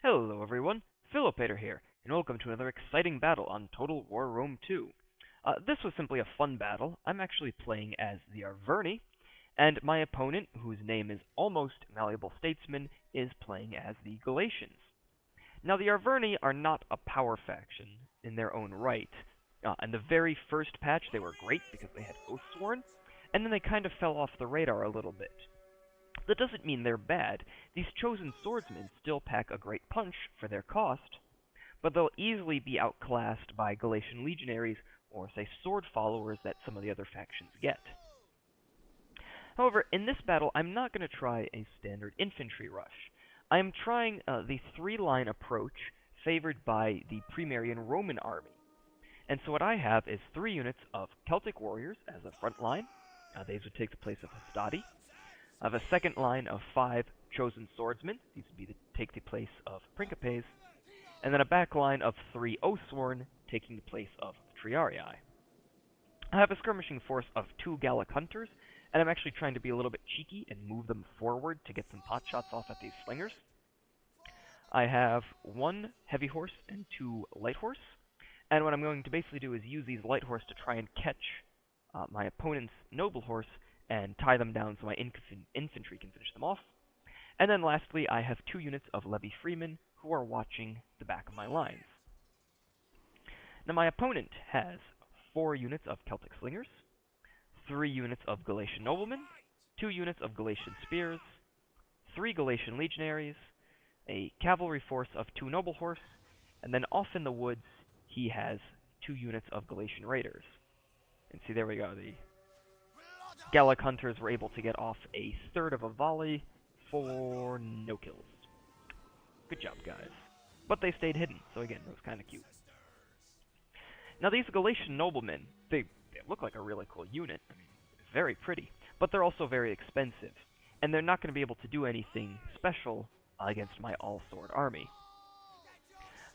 Hello everyone, Philopater here, and welcome to another exciting battle on Total War Rome 2. This was simply a fun battle. I'm actually playing as the Arverni, and my opponent, whose name is Almost Malleable Statesman, is playing as the Galatians. Now the Arverni are not a power faction in their own right. In the very first patch they were great because they had Oathsworn, and then they kind of fell off the radar a little bit. That doesn't mean they're bad. These chosen swordsmen still pack a great punch for their cost, but they'll easily be outclassed by Galatian legionaries or, say, sword followers that some of the other factions get. However, in this battle, I'm not going to try a standard infantry rush. I am trying the three-line approach favored by the Pre-Marian Roman army. And so what I have is 3 units of Celtic warriors as a front line. These would take the place of Hastati. I have a second line of 5 chosen swordsmen. These would take the place of Principes. And then a back line of 3 Oathsworn, taking the place of Triarii. I have a skirmishing force of 2 Gallic hunters, and I'm actually trying to be a little bit cheeky and move them forward to get some pot shots off at these slingers. I have 1 heavy horse and 2 light horse, and what I'm going to basically do is use these light horse to try and catch my opponent's noble horse and tie them down so my infantry can finish them off. And then lastly, I have 2 units of levy freemen who are watching the back of my lines. Now my opponent has 4 units of Celtic slingers, 3 units of Galatian noblemen, 2 units of Galatian spears, 3 Galatian legionaries, a cavalry force of 2 noble horse, and then off in the woods he has 2 units of Galatian raiders. And see, there we go, the Gallic hunters were able to get off a third of a volley for no kills. Good job, guys. But they stayed hidden, so again, it was kind of cute. Now these Galatian noblemen, they look like a really cool unit. I mean, very pretty. But they're also very expensive, and they're not going to be able to do anything special against my all-sword army.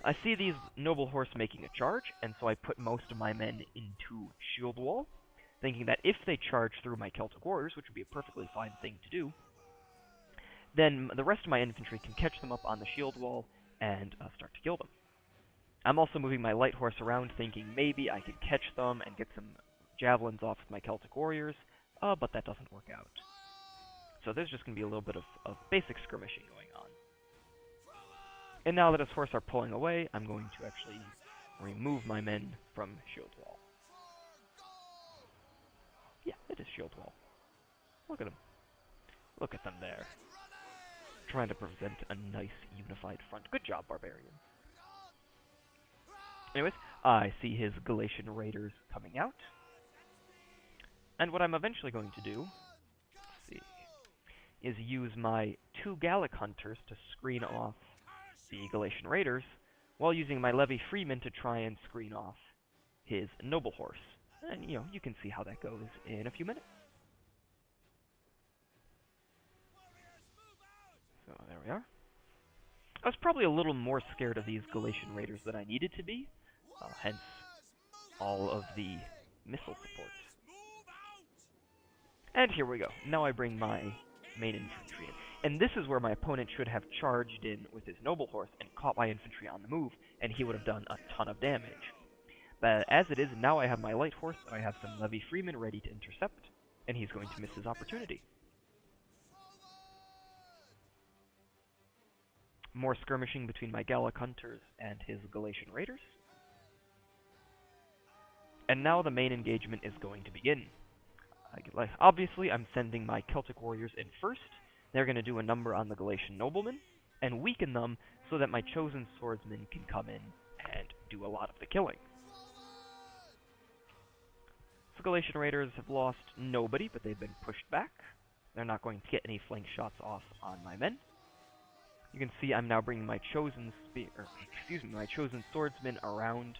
I see these noble horse making a charge, and so I put most of my men into shield wall, thinking that if they charge through my Celtic warriors, which would be a perfectly fine thing to do, then the rest of my infantry can catch them up on the shield wall and start to kill them. I'm also moving my light horse around, thinking maybe I could catch them and get some javelins off with my Celtic warriors, but that doesn't work out. So there's just going to be a little bit of basic skirmishing going on. And now that his horse are pulling away, I'm going to actually remove my men from shield wall. Yeah, it is shield wall. Look at them. Look at them there. Trying to present a nice unified front. Good job, barbarians. Anyways, I see his Galatian raiders coming out. And what I'm eventually going to do, let's see, is use my 2 Gallic hunters to screen off the Galatian raiders, while using my levy freemen to try and screen off his noble horse. And, you know, you can see how that goes in a few minutes. So, there we are. I was probably a little more scared of these Galatian raiders than I needed to be, hence all of the missile support. And here we go. Now I bring my main infantry in. And this is where my opponent should have charged in with his noble horse and caught my infantry on the move, and he would have done a ton of damage. But as it is, now I have my light horse, and I have some levy freemen ready to intercept, and he's going to miss his opportunity. More skirmishing between my Gallic hunters and his Galatian raiders. And now the main engagement is going to begin. Obviously, I'm sending my Celtic warriors in first. They're going to do a number on the Galatian noblemen, and weaken them so that my chosen swordsmen can come in and do a lot of the killing. The Galatian raiders have lost nobody, but they've been pushed back. They're not going to get any flank shots off on my men. You can see I'm now bringing my chosen my chosen swordsman around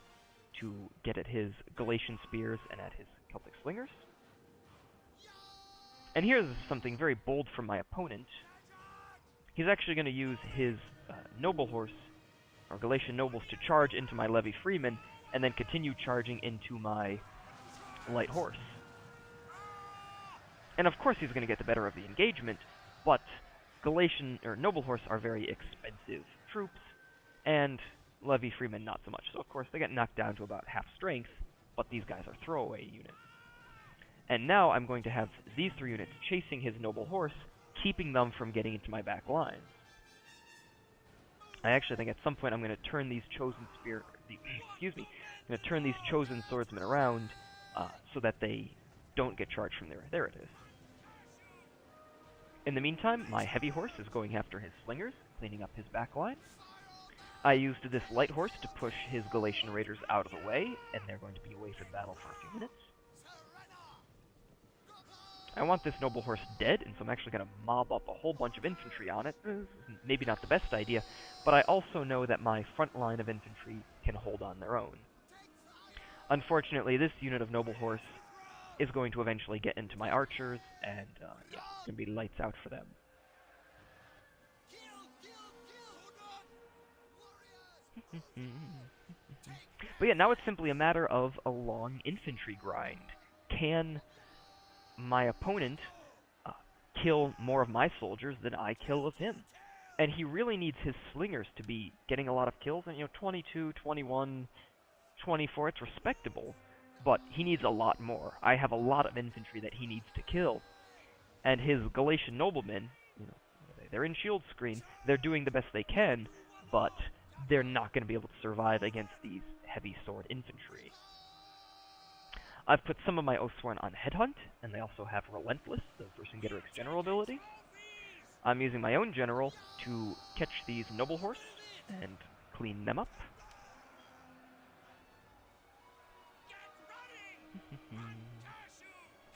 to get at his Galatian spears and at his Celtic slingers. And here's something very bold from my opponent. He's actually going to use his noble horse, or Galatian nobles, to charge into my levy freemen, and then continue charging into my light horse. And of course he's going to get the better of the engagement, but Galatian or noble horse are very expensive troops, and Levy Freeman not so much. So of course they get knocked down to about half strength, but these guys are throwaway units. And now I'm going to have these 3 units chasing his noble horse, keeping them from getting into my back lines. I actually think at some point I'm going to turn these chosen I'm going to turn these chosen swordsmen around so that they don't get charged from there. There it is. In the meantime, my heavy horse is going after his slingers, cleaning up his back line. I used this light horse to push his Galatian raiders out of the way, and they're going to be away from battle for a few minutes. I want this noble horse dead, and so I'm actually going to mob up a whole bunch of infantry on it. Maybe not the best idea, but I also know that my front line of infantry can hold on their own. Unfortunately, this unit of noble horse is going to eventually get into my archers, and yeah, it's going to be lights out for them. But yeah, now it's simply a matter of a long infantry grind. Can my opponent kill more of my soldiers than I kill of him? And he really needs his slingers to be getting a lot of kills, and 22, 21, 24, it's respectable, but he needs a lot more. I have a lot of infantry that he needs to kill, and his Galatian noblemen, they're in shield screen, they're doing the best they can, but they're not going to be able to survive against these heavy sword infantry. I've put some of my Oathsworn on Headhunt, and they also have Relentless, the Vercingetorix general ability. I'm using my own general to catch these noble horse and clean them up.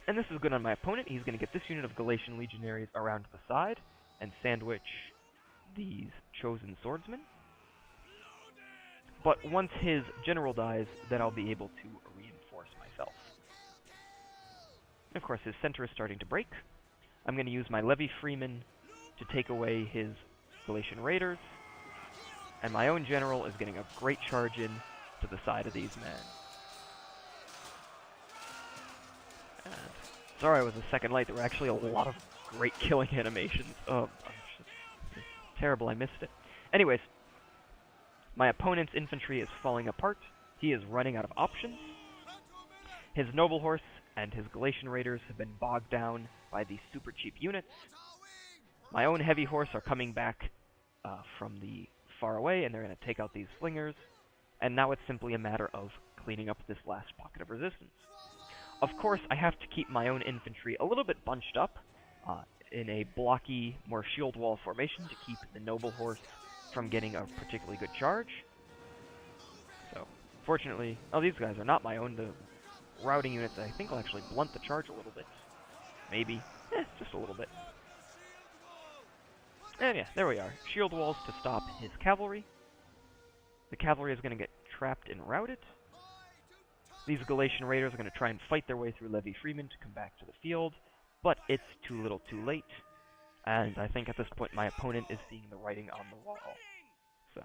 And this is good on my opponent. He's going to get this unit of Galatian legionaries around to the side and sandwich these chosen swordsmen. But once his general dies, then I'll be able to reinforce myself. And of course, his center is starting to break. I'm going to use my Levy Freeman to take away his Galatian raiders, and my own general is getting a great charge in to the side of these men. And sorry I was a second late. There were actually a lot of great killing animations. Oh, it's terrible I missed it. Anyways, my opponent's infantry is falling apart. He is running out of options. His noble horse and his Galatian raiders have been bogged down by these super cheap units. My own heavy horse are coming back from the far away, and they're going to take out these slingers. And now it's simply a matter of cleaning up this last pocket of resistance. Of course, I have to keep my own infantry a little bit bunched up in a blocky, more shield wall formation to keep the noble horse from getting a particularly good charge. So, fortunately, these guys are not my own. The routing units, I think, will actually blunt the charge a little bit. Maybe. Just a little bit. And yeah, there we are. Shield walls to stop his cavalry. The cavalry is going to get trapped and routed. These Galatian raiders are going to try and fight their way through Levy Freeman to come back to the field, but it's too little too late. And I think at this point my opponent is seeing the writing on the wall. So,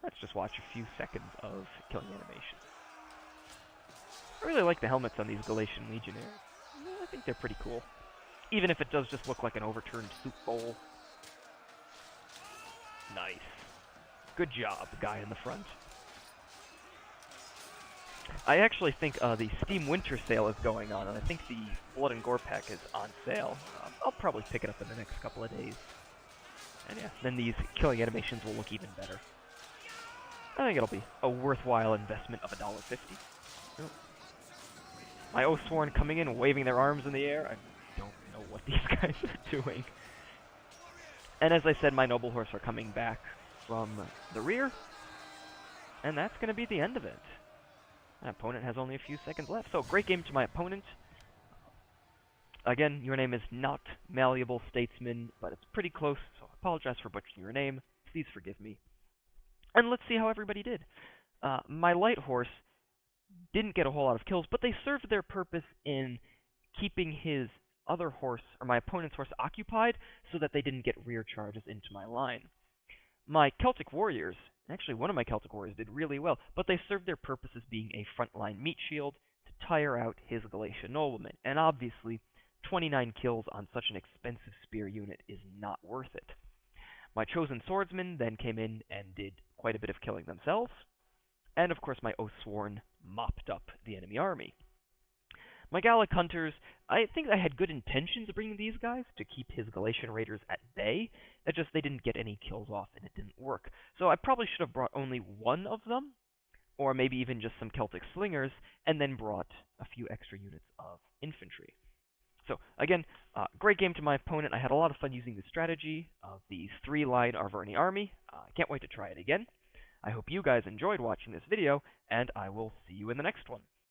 let's just watch a few seconds of killing animation. I really like the helmets on these Galatian legionaries. I think they're pretty cool. Even if it does just look like an overturned soup bowl. Nice. Good job, guy in the front. I actually think the Steam Winter Sale is going on, and I think the Blood and Gore pack is on sale. I'll probably pick it up in the next couple of days. And yeah, then these killing animations will look even better. I think it'll be a worthwhile investment of $1.50. Oh. My Oathsworn coming in, waving their arms in the air. I don't know what these guys are doing. And as I said, my noble horse are coming back from the rear. And that's going to be the end of it. My opponent has only a few seconds left. So, great game to my opponent. Again, your name is not Malleable Statesman, but it's pretty close, so I apologize for butchering your name. Please forgive me. And let's see how everybody did. My light horse didn't get a whole lot of kills, but they served their purpose in keeping his other horse, or my opponent's horse, occupied so that they didn't get rear charges into my line. My Celtic warriors, actually one of my Celtic warriors did really well, but they served their purpose as being a frontline meat shield to tire out his Galatian noblemen, and obviously 29 kills on such an expensive spear unit is not worth it. My chosen swordsmen then came in and did quite a bit of killing themselves, and of course my Oathsworn mopped up the enemy army. My Gallic hunters, I think I had good intentions of bringing these guys to keep his Galatian raiders at bay. It's just they didn't get any kills off and it didn't work. So I probably should have brought only one of them, or maybe even just some Celtic slingers, and then brought a few extra units of infantry. So again, great game to my opponent. I had a lot of fun using this strategy of the 3-line Arverni army. I can't wait to try it again. I hope you guys enjoyed watching this video, and I will see you in the next one.